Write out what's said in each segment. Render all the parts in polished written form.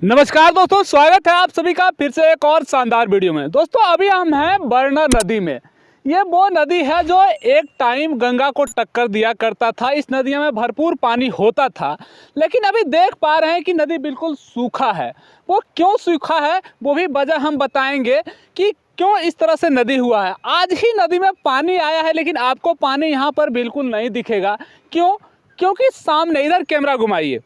नमस्कार दोस्तों, स्वागत है आप सभी का फिर से एक और शानदार वीडियो में। दोस्तों अभी हम हैं बरना नदी में। ये वो नदी है जो एक टाइम गंगा को टक्कर दिया करता था। इस नदी में भरपूर पानी होता था, लेकिन अभी देख पा रहे हैं कि नदी बिल्कुल सूखा है। वो क्यों सूखा है वो भी वजह हम बताएंगे कि क्यों इस तरह से नदी हुआ है। आज ही नदी में पानी आया है, लेकिन आपको पानी यहाँ पर बिल्कुल नहीं दिखेगा। क्यों? क्योंकि सामने इधर कैमरा घुमाइए,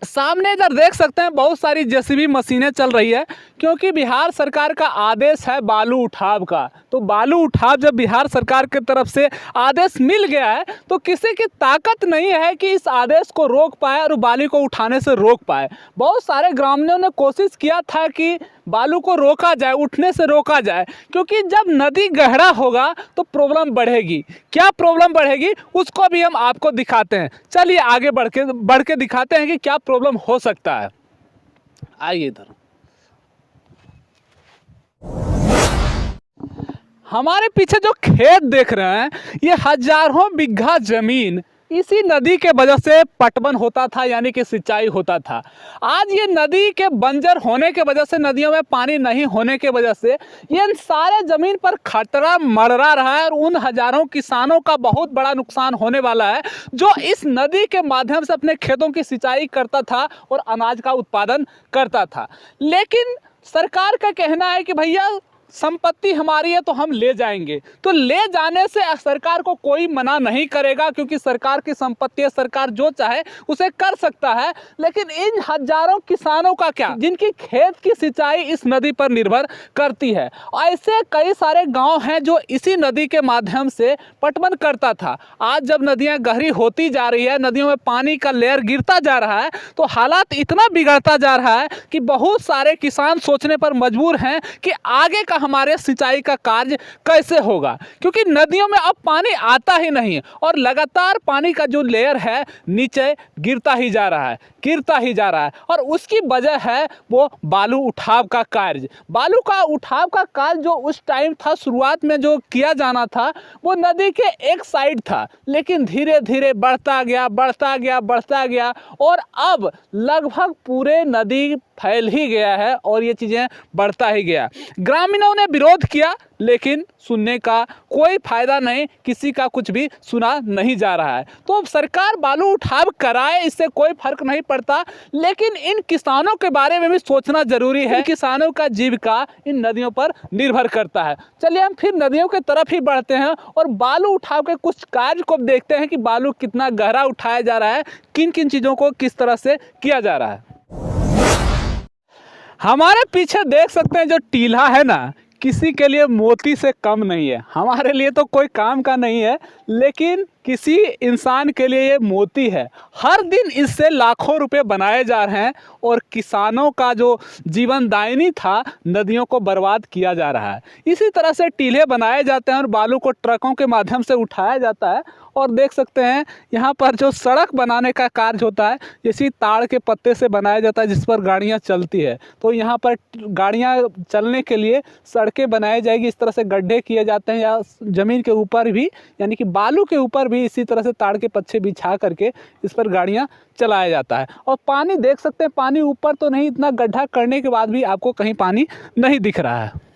सामने इधर देख सकते हैं बहुत सारी जेसीबी मशीनें चल रही है, क्योंकि बिहार सरकार का आदेश है बालू उठाव का। तो बालू उठाव जब बिहार सरकार की तरफ से आदेश मिल गया है तो किसी की ताकत नहीं है कि इस आदेश को रोक पाए और बालू को उठाने से रोक पाए। बहुत सारे ग्रामीणों ने कोशिश किया था कि बालू को रोका जाए, उठने से रोका जाए, क्योंकि जब नदी गहरा होगा तो प्रॉब्लम बढ़ेगी। क्या प्रॉब्लम बढ़ेगी उसको भी हम आपको दिखाते हैं। चलिए आगे बढ़ के दिखाते हैं कि क्या प्रॉब्लम हो सकता है। आइए इधर, हमारे पीछे जो खेत देख रहे हैं ये हजारों बीघा जमीन इसी नदी के वजह से पटवन होता था, यानी कि सिंचाई होता था। आज ये नदी के बंजर होने के वजह से, नदियों में पानी नहीं होने के वजह से ये सारे ज़मीन पर खतरा मंडरा रहा है और उन हजारों किसानों का बहुत बड़ा नुकसान होने वाला है जो इस नदी के माध्यम से अपने खेतों की सिंचाई करता था और अनाज का उत्पादन करता था। लेकिन सरकार का कहना है कि भैया संपत्ति हमारी है तो हम ले जाएंगे। तो ले जाने से सरकार को कोई मना नहीं करेगा, क्योंकि सरकार की संपत्ति है, सरकार जो चाहे उसे कर सकता है। लेकिन इन हजारों किसानों का क्या, जिनकी खेत की सिंचाई इस नदी पर निर्भर करती है। ऐसे कई सारे गांव हैं जो इसी नदी के माध्यम से पटवन करता था। आज जब नदियां गहरी होती जा रही है, नदियों में पानी का लेयर गिरता जा रहा है, तो हालात इतना बिगड़ता जा रहा है कि बहुत सारे किसान सोचने पर मजबूर हैं कि आगे का हमारे सिंचाई का कार्य कैसे होगा, क्योंकि नदियों में अब पानी आता ही नहीं और लगातार पानी का जो लेयर है नीचे गिरता ही जा रहा है और उसकी वजह है वो बालू उठाव का कार्य। बालू का उठाव का कार्य जो उस टाइम था, शुरुआत में जो किया जाना था वो नदी के एक साइड था, लेकिन धीरे धीरे बढ़ता गया और अब लगभग पूरे नदी फैल ही गया है और ये चीज़ें बढ़ता ही गया। ग्रामीणों ने विरोध किया, लेकिन सुनने का कोई फायदा नहीं, किसी का कुछ भी सुना नहीं जा रहा है। तो अब सरकार बालू उठाव कराए, इससे कोई फर्क नहीं पड़ता, लेकिन इन किसानों के बारे में भी सोचना जरूरी है। किसानों का जीविका इन नदियों पर निर्भर करता है। चलिए हम फिर नदियों की तरफ ही बढ़ते हैं और बालू उठाव के कुछ कार्य को देखते हैं कि बालू कितना गहरा उठाया जा रहा है, किन किन चीज़ों को किस तरह से किया जा रहा है। हमारे पीछे देख सकते हैं जो टीला है ना, किसी के लिए मोती से कम नहीं है। हमारे लिए तो कोई काम का नहीं है, लेकिन किसी इंसान के लिए ये मोती है। हर दिन इससे लाखों रुपए बनाए जा रहे हैं और किसानों का जो जीवनदायिनी था नदियों को बर्बाद किया जा रहा है। इसी तरह से टीले बनाए जाते हैं और बालू को ट्रकों के माध्यम से उठाया जाता है। और देख सकते हैं यहाँ पर जो सड़क बनाने का कार्य होता है, जैसे ताड़ के पत्ते से बनाया जाता है जिस पर गाड़ियाँ चलती है। तो यहाँ पर गाड़ियाँ चलने के लिए सड़कें बनाई जाएगी, इस तरह से गड्ढे किए जाते हैं, या ज़मीन के ऊपर भी, यानी कि बालू के ऊपर भी इसी तरह से ताड़ के पत्ते बिछा करके इस पर गाड़ियाँ चलाया जाता है। और पानी देख सकते हैं, पानी ऊपर तो नहीं, इतना गड्ढा करने के बाद भी आपको कहीं पानी नहीं दिख रहा है।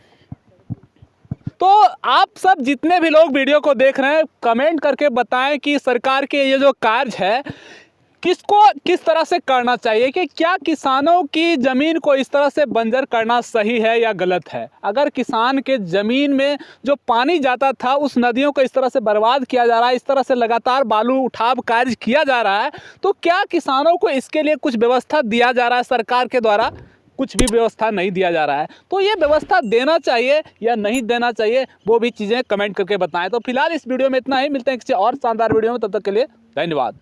तो आप सब जितने भी लोग वीडियो को देख रहे हैं, कमेंट करके बताएं कि सरकार के ये जो कार्य है किसको किस तरह से करना चाहिए, कि क्या किसानों की ज़मीन को इस तरह से बंजर करना सही है या गलत है। अगर किसान के ज़मीन में जो पानी जाता था उस नदियों को इस तरह से बर्बाद किया जा रहा है, इस तरह से लगातार बालू उठाव कार्य किया जा रहा है, तो क्या किसानों को इसके लिए कुछ व्यवस्था दिया जा रहा है सरकार के द्वारा? कुछ भी व्यवस्था नहीं दिया जा रहा है। तो ये व्यवस्था देना चाहिए या नहीं देना चाहिए, वो भी चीज़ें कमेंट करके बताएं। तो फिलहाल इस वीडियो में इतना ही, मिलते हैं किसी और शानदार वीडियो में, तब तक के लिए धन्यवाद।